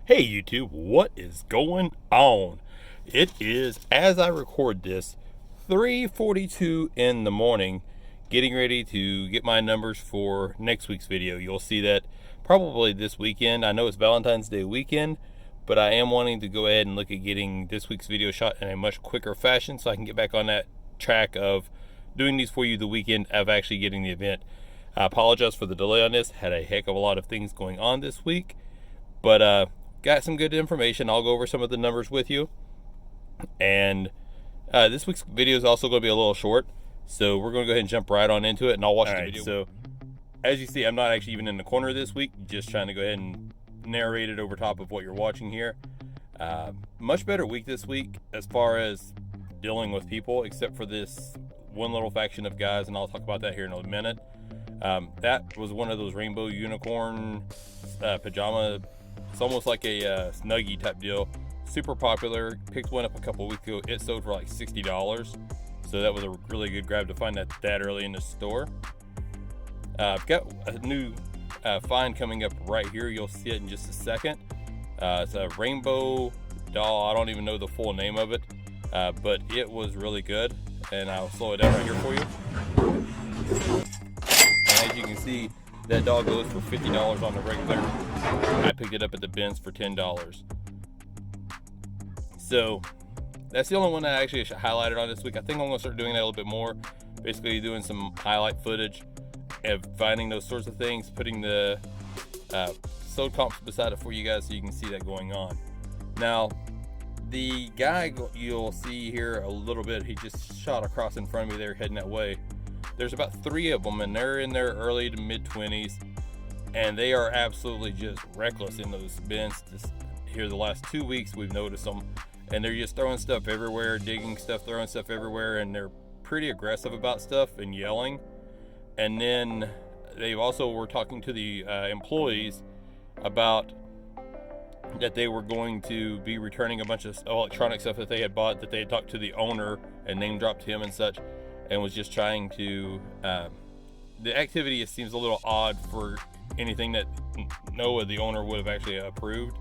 Hey YouTube, what is going on? It is, as I record this, 3:42 in the morning, getting ready to get my numbers for next week's video. You'll see that probably this weekend. I know it's Valentine's Day weekend, but I am wanting to go ahead and look at getting this week's video shot in a much quicker fashion so I can get back on that track of doing these for you the weekend of actually getting the event. I apologize for the delay on this. Had a heck of a lot of things going on this week, but got some good information. I'll go over some of the numbers with you. And this week's video is also going to be a little short, so we're going to go ahead and jump right on into it, and I'll watch the video. So as you see, I'm not actually even in the corner this week, just trying to go ahead and narrate it over top of what you're watching here. Much better week this week as far as dealing with people, except for this one little faction of guys, and I'll talk about that here in a minute. That was one of those rainbow unicorn pajama. It's almost like a Snuggie type deal. Super popular. Picked one up a couple weeks ago. It sold for like $60. So that was a really good grab to find that early in the store. I've got a new find coming up right here. You'll see it in just a second. It's a rainbow doll. I don't even know the full name of it. But it was really good. And I'll slow it down right here for you. And as you can see, that dog goes for $50 on the regular. I picked it up at the bins for $10. So that's the only one that I actually highlighted on this week. I think I'm going to start doing that a little bit more. Basically doing some highlight footage and finding those sorts of things, putting the sold comps beside it for you guys so you can see that going on. Now, the guy you'll see here a little bit, he just shot across in front of me there heading that way. There's about 3 of them, and they're in their early to mid-20s, and they are absolutely just reckless in those bins. Here the last 2 weeks we've noticed them, and they're just throwing stuff everywhere, digging stuff, throwing stuff everywhere, and they're pretty aggressive about stuff and yelling. And then they also were talking to the employees about that they were going to be returning a bunch of electronic stuff that they had bought, that they had talked to the owner and name dropped him and such, and was just trying to the activity seems a little odd for anything that Noah, the owner, would have actually approved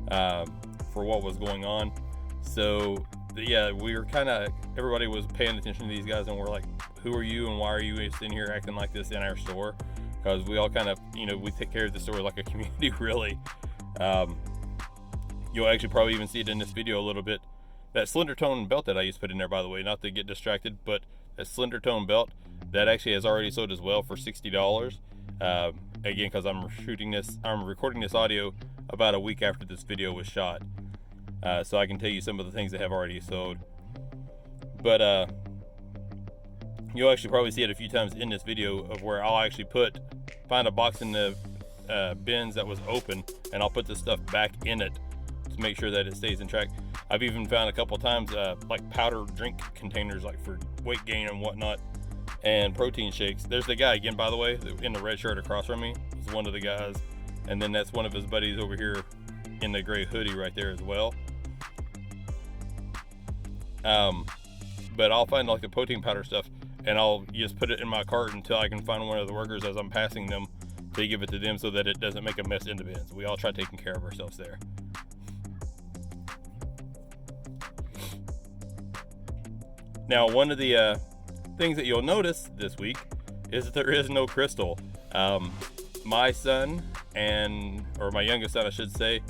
for what was going on. So yeah, we were kind of, everybody was paying attention to these guys, and we're like, who are you and why are you sitting here acting like this in our store? Because we all kind of, we take care of the store like a community, really. You'll actually probably even see it in this video a little bit. That slender tone belt that I used to put in there, by the way, not to get distracted, but that slender tone belt that actually has already sold as well for $60. Again, because I'm recording this audio about a week after this video was shot, so I can tell you some of the things that have already sold. But you'll actually probably see it a few times in this video of where I'll actually find a box in the bins that was open, and I'll put the stuff back in it to make sure that it stays in track. I've even found a couple times like powder drink containers, like for weight gain and whatnot, and protein shakes. There's the guy again, by the way, in the red shirt across from me. It's one of the guys, and then that's one of his buddies over here in the gray hoodie right there as well. But I'll find like the protein powder stuff, and I'll just put it in my cart until I can find one of the workers as I'm passing them to give it to them so that it doesn't make a mess in the bins. We all try taking care of ourselves there. Now, one of the things that you'll notice this week is that there is no crystal. My son, or my youngest son I should say,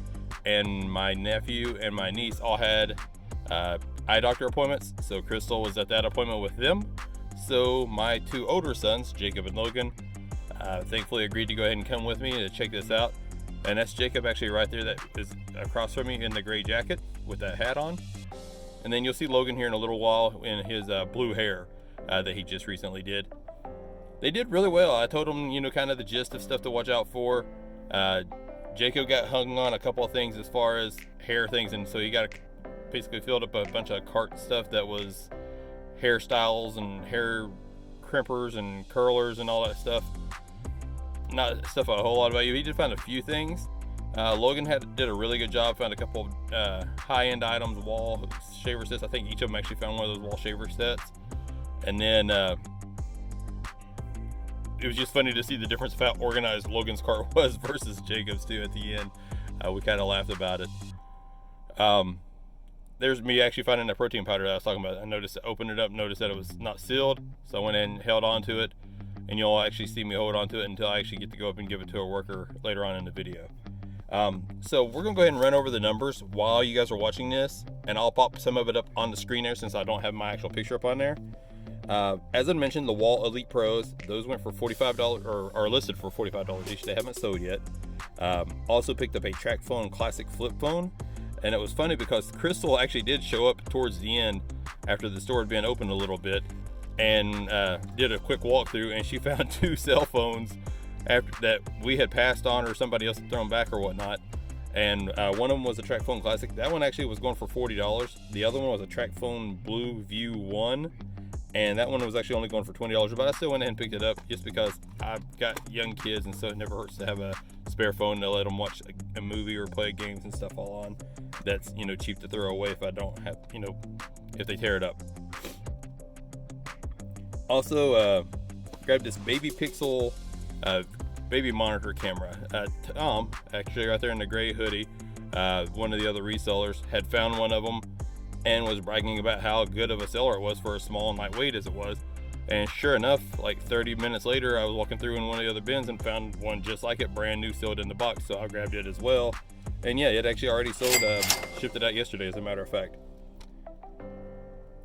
and my nephew and my niece all had eye doctor appointments, so Crystal was at that appointment with them. So my 2 older sons, Jacob and Logan, thankfully agreed to go ahead and come with me to check this out. And that's Jacob actually right there, that is across from me in the gray jacket with that hat on. And then you'll see Logan here in a little while in his blue hair that he just recently did. They did really well. I told them, kind of the gist of stuff to watch out for. Jacob got hung on a couple of things as far as hair things, and so he got basically filled up a bunch of cart stuff that was hairstyles and hair crimpers and curlers and all that stuff. Not stuff a whole lot about you. He did find a few things. Logan did a really good job, found a couple high-end items, wall shaver sets. I think each of them actually found one of those wall shaver sets. And then it was just funny to see the difference of how organized Logan's cart was versus Jacob's too at the end. We kind of laughed about it. There's me actually finding that protein powder that I was talking about. I noticed, opened it up, noticed that it was not sealed, so I went in and held on to it, and you'll actually see me hold on to it until I actually get to go up and give it to a worker later on in the video. So we're gonna go ahead and run over the numbers while you guys are watching this, and I'll pop some of it up on the screen there since I don't have my actual picture up on there. As I mentioned, the Wall Elite Pros, those went for $45, or are listed for $45 each. They haven't sold yet. Also picked up a TracFone Classic flip phone, and it was funny because Crystal actually did show up towards the end after the store had been open a little bit, and did a quick walkthrough, and she found 2 cell phones after that we had passed on, or somebody else had thrown back or whatnot. And one of them was a TracFone Classic. That one actually was going for $40. The other one was a TracFone Blue View 1, and that one was actually only going for $20, but I still went ahead and picked it up just because I've got young kids, and so it never hurts to have a spare phone to let them watch a movie or play games and stuff all on. That's, you know, cheap to throw away if I don't have, you know, if they tear it up. Also grabbed this Baby Pixel baby monitor camera. Tom, actually right there in the gray hoodie, one of the other resellers, had found one of them and was bragging about how good of a seller it was for as small and lightweight as it was. And sure enough, like 30 minutes later, I was walking through in one of the other bins and found one just like it, brand new, sealed in the box. So I grabbed it as well. And yeah, it actually already sold, shipped it out yesterday, as a matter of fact.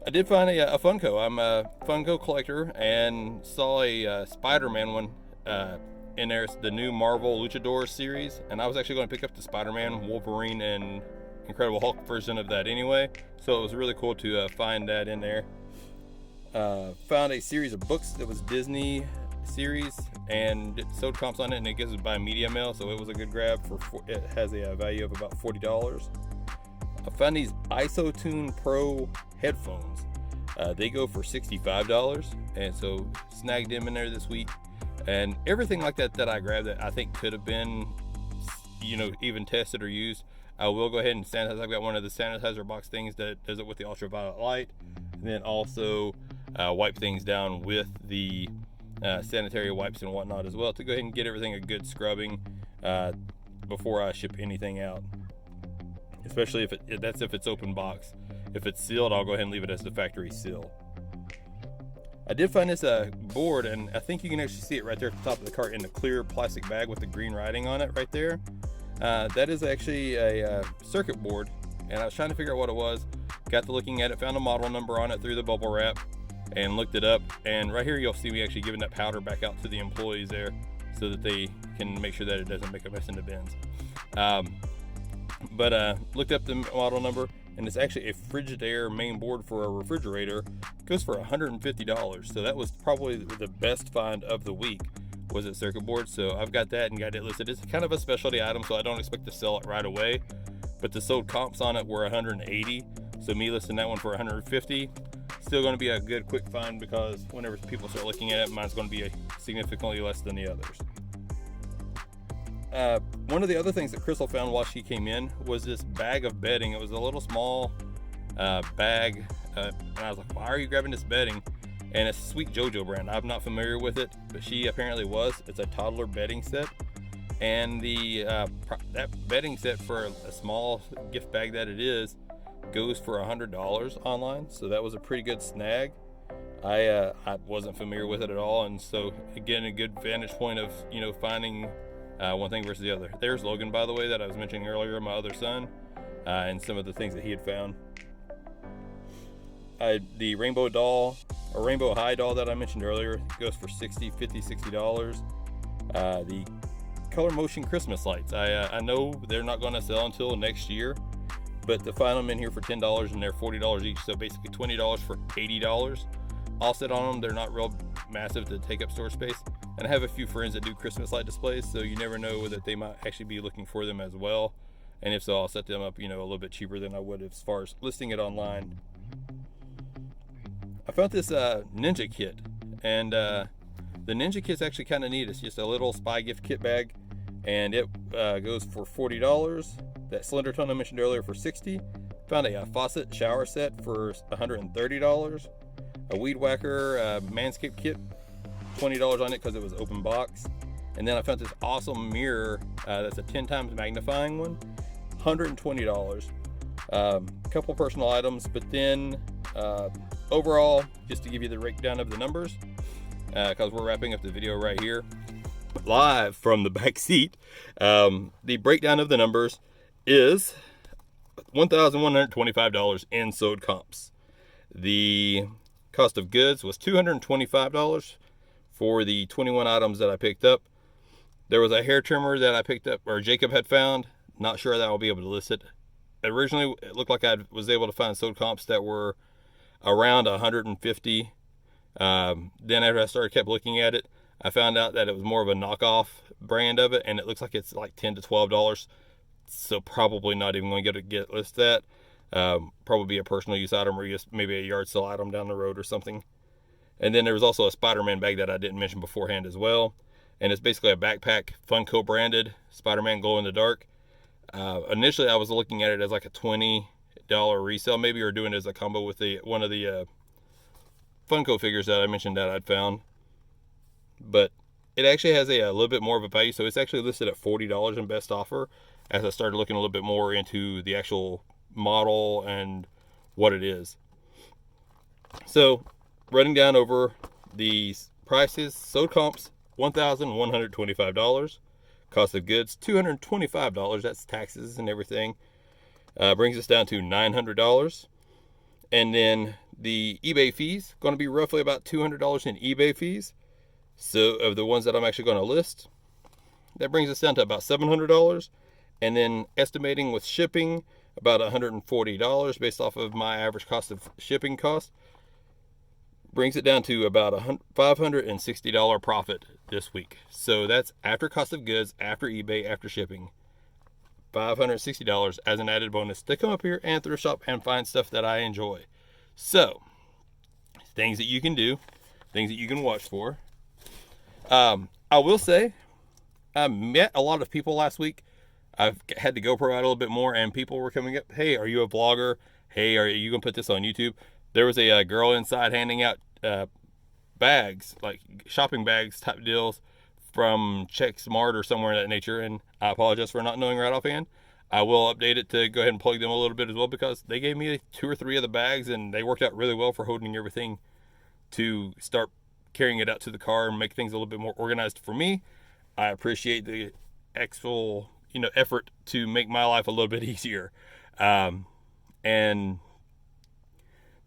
I did find a Funko. I'm a Funko collector and saw a Spider-Man one in there. It's the new Marvel Luchador series, and I was actually going to pick up the Spider-Man, Wolverine, and Incredible Hulk version of that anyway. So it was really cool to find that in there. Found a series of books that was Disney series, and it sold comps on it, and it gives it by media mail, so it was a good grab. It has a value of about $40. I found these IsoTune Pro headphones. They go for $65, and so snagged them in there this week. And everything like that I grabbed that I think could have been, you know, even tested or used, I will go ahead and sanitize. I've got one of the sanitizer box things that does it with the ultraviolet light, and then also wipe things down with the sanitary wipes and whatnot as well, to go ahead and get everything a good scrubbing before I ship anything out. Especially if it's open box. If it's sealed, I'll go ahead and leave it as the factory seal. I did find this board, and I think you can actually see it right there at the top of the cart in the clear plastic bag with the green writing on it right there. That is actually a circuit board, and I was trying to figure out what it was. Got to looking at it, found a model number on it through the bubble wrap, and looked it up. And right here you'll see me actually giving that powder back out to the employees there, so that they can make sure that it doesn't make a mess in the bins. But looked up the model number, and it's actually a Frigidaire main board for a refrigerator. It goes for $150, so that was probably the best find of the week, was it circuit board. So I've got that and got it listed. It's kind of a specialty item, so I don't expect to sell it right away, but the sold comps on it were $180, so me listing that one for $150, still going to be a good quick find, because whenever people start looking at it, mine's going to be significantly less than the others. One of the other things that Crystal found while she came in was this bag of bedding. It was a little small bag, and I was like, why are you grabbing this bedding? And it's Sweet JoJo brand. I'm not familiar with it, but she apparently was. It's a toddler bedding set, and that bedding set, for a small gift bag that it is, goes for $100 online. So that was a pretty good snag. I wasn't familiar with it at all, and so again, a good vantage point of, you know, finding one thing versus the other. There's Logan, by the way, that I was mentioning earlier, my other son, and some of the things that he had found. The rainbow doll, or rainbow high doll that I mentioned earlier, goes for $60. The color motion Christmas lights, I know they're not going to sell until next year, but to find them in here for $10, and they're $40 each, so basically $20 for $80. I'll sit on them. They're not real massive to take up store space, and I have a few friends that do Christmas light displays, so you never know that they might actually be looking for them as well, and if so, I'll set them up, you know, a little bit cheaper than I would as far as listing it online. I found this Ninja kit, and the Ninja kit's actually kind of neat. It's just a little spy gift kit bag, and it goes for $40. That cylinder ton I mentioned earlier for $60. Found a faucet shower set for $130. A weed whacker Manscaped kit, $20 on it because it was open box. And then I found this awesome mirror that's a 10 times magnifying one, $120. A couple personal items, but then overall, just to give you the breakdown of the numbers, because we're wrapping up the video right here, live from the back seat, the breakdown of the numbers is $1,125 in sold comps. The cost of goods was $225 for the 21 items that I picked up. There was a hair trimmer that I picked up, or Jacob had found. Not sure that I'll be able to list it. Originally, it looked like I was able to find sold comps that were around 150. Then after I kept looking at it, I found out that it was more of a knockoff brand of it, and it looks like it's like $10 to $12. So probably not even going to get listed that. Probably be a personal use item, or just maybe a yard sale item down the road or something. And then there was also a Spider-Man bag that I didn't mention beforehand as well. And it's basically a backpack, Funko branded, Spider-Man glow in the dark. Initially, I was looking at it as like a $20 resale maybe, or doing it as a combo with one of the Funko figures that I mentioned that I'd found. But it actually has a little bit more of a value, so it's actually listed at $40 in best offer, as I started looking a little bit more into the actual model and what it is. So, running down over the prices, sold comps, $1,125. Cost of goods, $225. That's taxes and everything. Brings us down to $900. And then the eBay fees, going to be roughly about $200 in eBay fees. So of the ones that I'm actually going to list, that brings us down to about $700. And then estimating with shipping, about $140 based off of my average cost of shipping cost. Brings it down to about a $560 profit this week. So that's after cost of goods, after eBay, after shipping. $560 as an added bonus to come up here and thrift shop and find stuff that I enjoy. So, things that you can do, things that you can watch for. I will say, I met a lot of people last week. I've had the GoPro out a little bit more, and people were coming up, hey, are you a vlogger? Hey, are you going to put this on YouTube? There was a girl inside handing out bags, like shopping bags type deals from Check Smart or somewhere in that nature, and I apologize for not knowing right offhand. I will update it to go ahead and plug them a little bit as well, because they gave me 2 or 3 of the bags, and they worked out really well for holding everything to start carrying it out to the car and make things a little bit more organized for me. I appreciate the actual effort to make my life a little bit easier. And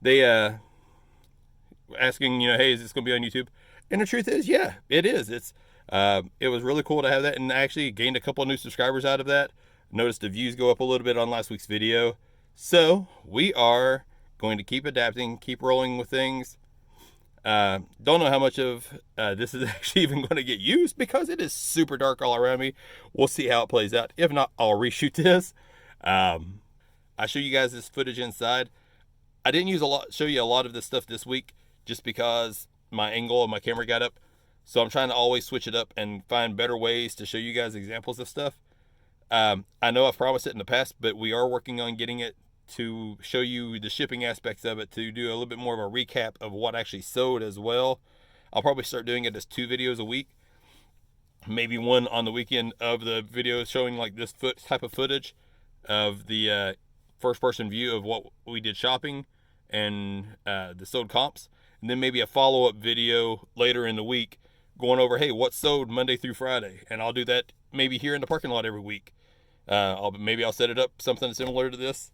they asking, hey, is this going to be on YouTube? And the truth is, yeah, it is. It was really cool to have that, and I actually gained a couple of new subscribers out of that. Noticed the views go up a little bit on last week's video. So we are going to keep adapting, keep rolling with things. Don't know how much of this is actually even going to get used, because it is super dark all around me. We'll see how it plays out. If not, I'll reshoot this. I show you guys this footage inside. I didn't show you a lot of this stuff this week, just because my angle of my camera got up. So I'm trying to always switch it up and find better ways to show you guys examples of stuff. I know I've promised it in the past, but we are working on getting it to show you the shipping aspects of it, to do a little bit more of a recap of what actually sold as well. I'll probably start doing it as 2 videos a week. Maybe one on the weekend of the video showing like this type of footage of the first person view of what we did shopping and the sold comps. And then maybe a follow-up video later in the week going over, hey, what sold Monday through Friday? And I'll do that maybe here in the parking lot every week. Maybe I'll set it up something similar to this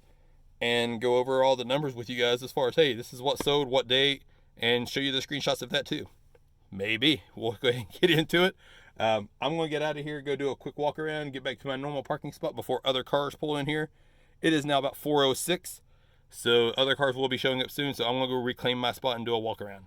and go over all the numbers with you guys as far as, hey, this is what sold, what date, and show you the screenshots of that too. Maybe. We'll go ahead and get into it. I'm going to get out of here, go do a quick walk around, get back to my normal parking spot before other cars pull in here. It is now about 4:06, so other cars will be showing up soon, so I'm going to go reclaim my spot and do a walk around.